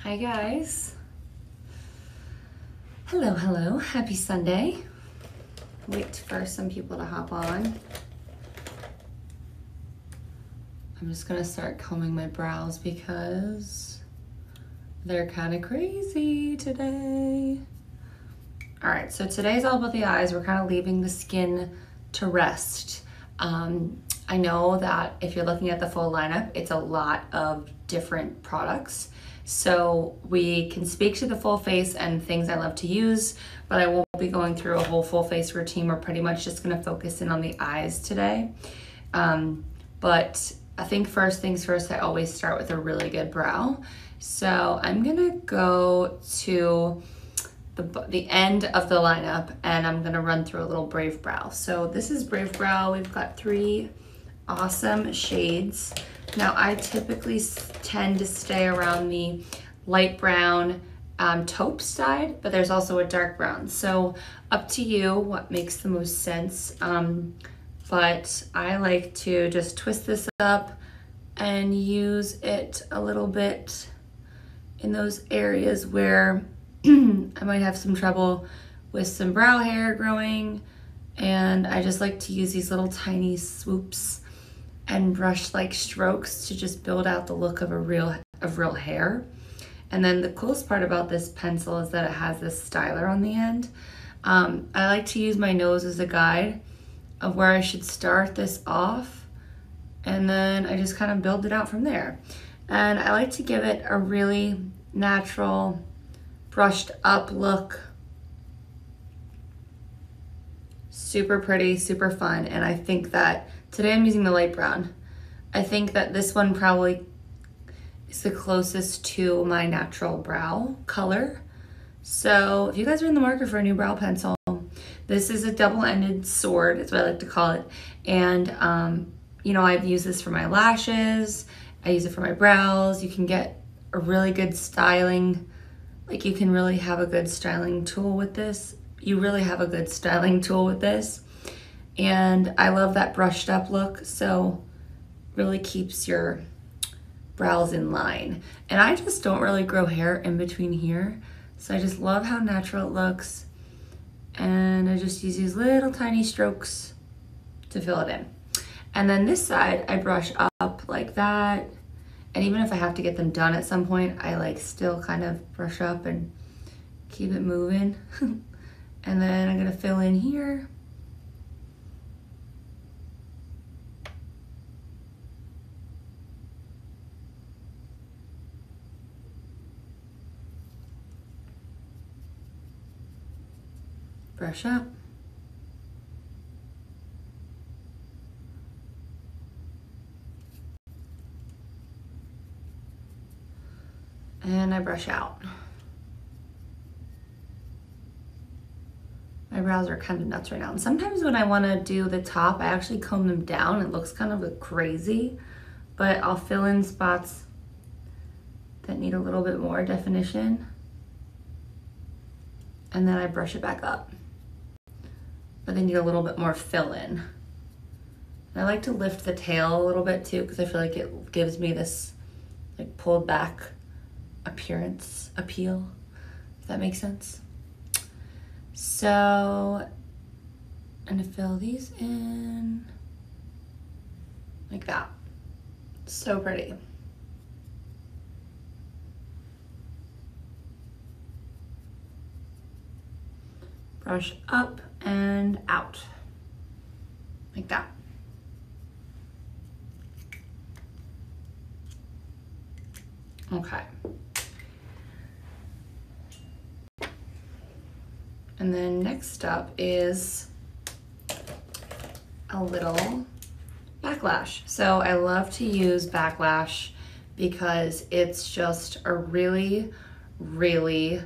Hi guys. Hello, happy Sunday. Wait for some people to hop on. I'm just gonna start combing my brows because they're kind of crazy today. All right, so today's all about the eyes. We're kind of leaving the skin to rest. I know that if you're looking at the full lineup, it's a lot of different products. So we can speak to the full face and things I love to use, but I won't be going through a whole full face routine. We're pretty much just gonna focus in on the eyes today. But I think first things first, I always start with a really good brow. So I'm gonna go to the end of the lineup and I'm gonna run through a little Brave Brow. So this is Brave Brow. We've got 3 awesome shades. Now I typically tend to stay around the light brown taupe side, but there's also a dark brown. So up to you what makes the most sense. But I like to just twist this up and use it a little bit in those areas where I might have some trouble with some brow hair growing, and I just like to use these little tiny swoops and brush like strokes to just build out the look of real hair. And then the coolest part about this pencil is that it has this styler on the end. I like to use my nose as a guide of where I should start this off, and then I just kind of build it out from there. And I like to give it a really natural brushed up look. Super pretty, super fun. And I think that today I'm using the light brown. I think that this one probably is the closest to my natural brow color. So if you guys are in the market for a new brow pencil, this is a double-ended sword, is what I like to call it. And you know, I've used this for my lashes. I use it for my brows. You can get a really good styling. Like you can really have a good styling tool with this. You really have a good styling tool with this. And I love that brushed up look, so really keeps your brows in line. And I just don't really grow hair in between here, so I just love how natural it looks. And I just use these little tiny strokes to fill it in. And then this side, I brush up like that. And even if I have to get them done at some point, I like still kind of brush up and keep it moving. And then I'm gonna fill in here. Brush up. And I brush out. My brows are kind of nuts right now. And sometimes when I want to do the top, I actually comb them down. It looks kind of crazy, but I'll fill in spots that need a little bit more definition. And then I brush it back up. But they need a little bit more fill in. And I like to lift the tail a little bit too, because I feel like it gives me this like pulled back appeal, if that makes sense. So I'm gonna fill these in like that. So pretty. Brush up and out like that. Okay. And then next up is a little backlash. So I love to use backlash because it's just a really, really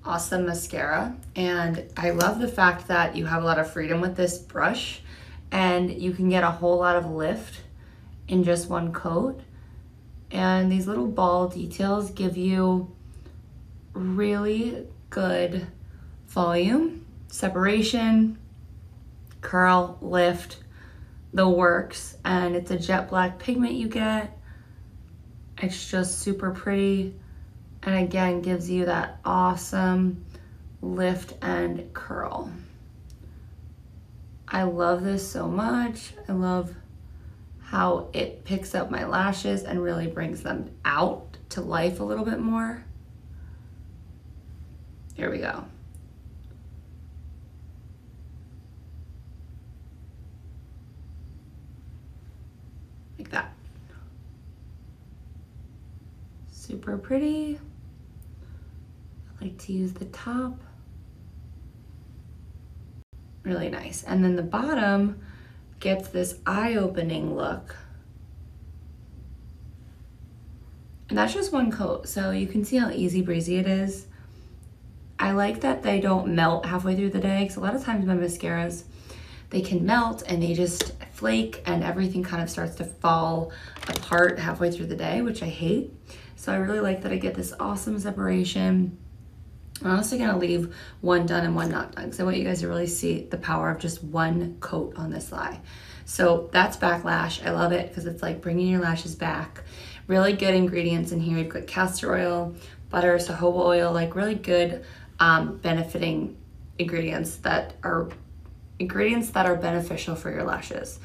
awesome mascara. And I love the fact that you have a lot of freedom with this brush and you can get a whole lot of lift in just one coat. And these little ball details give you really good volume, separation, curl, lift, the works. And it's a jet black pigment you get. It's just super pretty, And again, gives you that awesome lift and curl. I love this so much. I love how it picks up my lashes and really brings them out to life a little bit more. Here we go. Like that. Super pretty. I like to use the top. Really nice. And then the bottom gets this eye-opening look. And that's just one coat, so you can see how easy breezy it is. I like that they don't melt halfway through the day, because a lot of times my mascaras, they can melt and they just flake and everything kind of starts to fall apart halfway through the day, which I hate. So I really like that I get this awesome separation. I'm also gonna leave one done and one not done, because I want you guys to really see the power of just one coat on this eye. So that's Backlash. I love it because it's like bringing your lashes back. Really good ingredients in here. You've got castor oil, butter, jojoba oil, like really good benefiting ingredients that are beneficial for your lashes.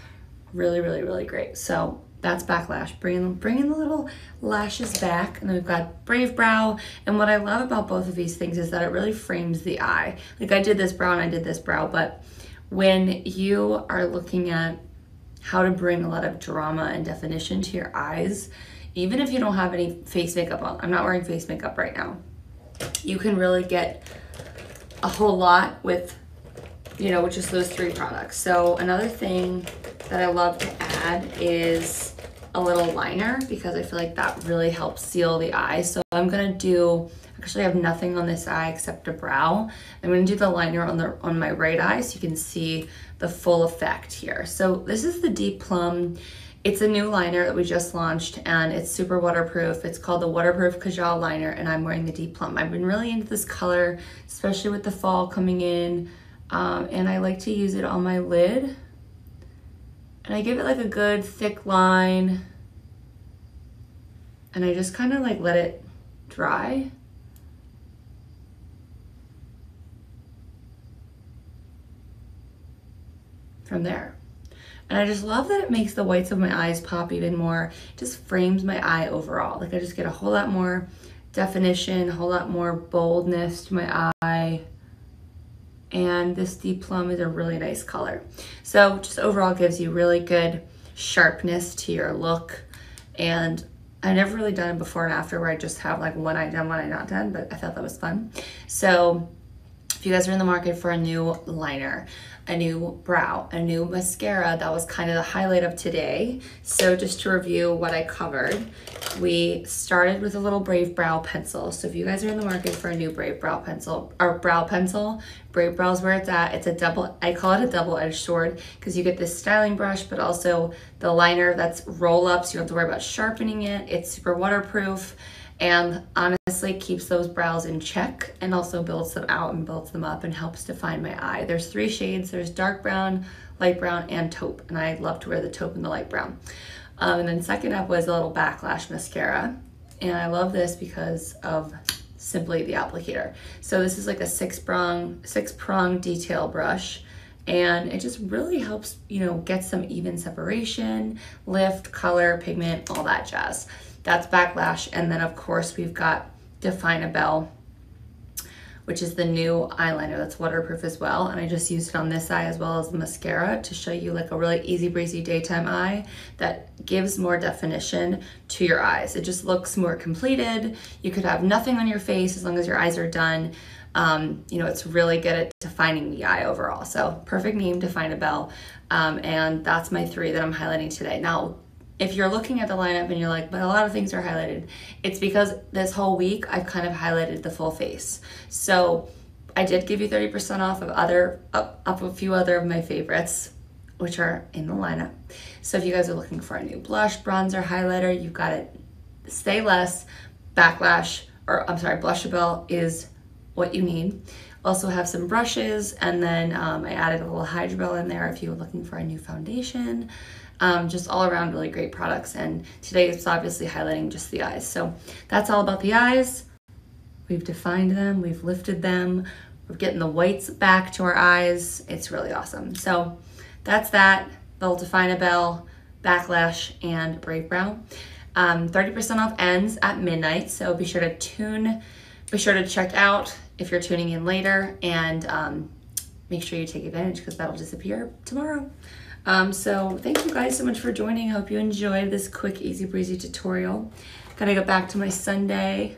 Really, really, really great. So that's Backlash, bringing the little lashes back. And then we've got Brave Brow. And what I love about both of these things is that it really frames the eye. Like I did this brow and I did this brow, but when you are looking at how to bring a lot of drama and definition to your eyes, even if you don't have any face makeup on, I'm not wearing face makeup right now, you can really get a whole lot with, you know, with just those three products. So another thing that I love to add is a little liner, because I feel like that really helps seal the eye. So I'm gonna do, actually I have nothing on this eye except a brow. I'm gonna do the liner on my right eye so you can see the full effect here. So this is the Deep Plum. It's a new liner that we just launched and it's super waterproof. It's called the Waterproof Kajal Liner and I'm wearing the Deep Plum. I've been really into this color, especially with the fall coming in. And I like to use it on my lid. And I give it like a good thick line. And I just kind of like let it dry. From there. And I just love that it makes the whites of my eyes pop even more. It just frames my eye overall. Like I just get a whole lot more definition, a whole lot more boldness to my eye. And this Deep Plum is a really nice color. So just overall gives you really good sharpness to your look. And I've never really done it before and after where I just have like one eye done, one eye not done, but I thought that was fun. So if you guys are in the market for a new liner, a new brow, a new mascara, that was kind of the highlight of today. So just to review what I covered, we started with a little Brave Brow pencil. So if you guys are in the market for a new Brave Brow pencil, or brow pencil, Brave Brow is where it's at. It's a double, I call it a double-edged sword, because you get this styling brush, but also the liner that's roll up, so you don't have to worry about sharpening it. It's super waterproof and honestly keeps those brows in check and also builds them out and builds them up and helps define my eye. There's 3 shades. There's dark brown, light brown, and taupe. And I love to wear the taupe and the light brown. And then second up was a little Backlash mascara. And I love this because of simply the applicator. So this is like a six prong detail brush. And it just really helps, you know, get some even separation, lift, color, pigment, all that jazz. That's Backlash. And then of course we've got Definable, which is the new eyeliner that's waterproof as well. And I just used it on this eye as well as the mascara to show you like a really easy breezy daytime eye that gives more definition to your eyes. It just looks more completed. You could have nothing on your face as long as your eyes are done. You know, it's really good at defining the eye overall. So perfect name, Definable. And that's my 3 that I'm highlighting today. Now, if you're looking at the lineup and you're like, but a lot of things are highlighted, it's because this whole week I've kind of highlighted the full face. So I did give you 30% off of a few other of my favorites, which are in the lineup. So if you guys are looking for a new blush, bronzer, highlighter, you've got it. Stay Less, Backlash, or I'm sorry, Blushable is what you need. Also have some brushes, and then I added a little Hydro Gel in there if you were looking for a new foundation. Just all around really great products, and today is obviously highlighting just the eyes. So that's all about the eyes. We've defined them, we've lifted them, we're getting the whites back to our eyes. It's really awesome. So that's that. They'll Definable, Backlash, and Brave Brow. 30% off ends at midnight, so be sure to check out if you're tuning in later, and make sure you take advantage because that'll disappear tomorrow. So thank you guys so much for joining. I hope you enjoyed this quick, easy breezy tutorial. Gotta go back to my Sunday.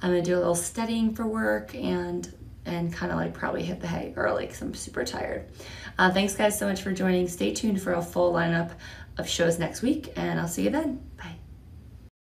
I'm gonna do a little studying for work and kind of like probably hit the hay early because I'm super tired. Thanks guys so much for joining. Stay tuned for a full lineup of shows next week, and I'll see you then. Bye.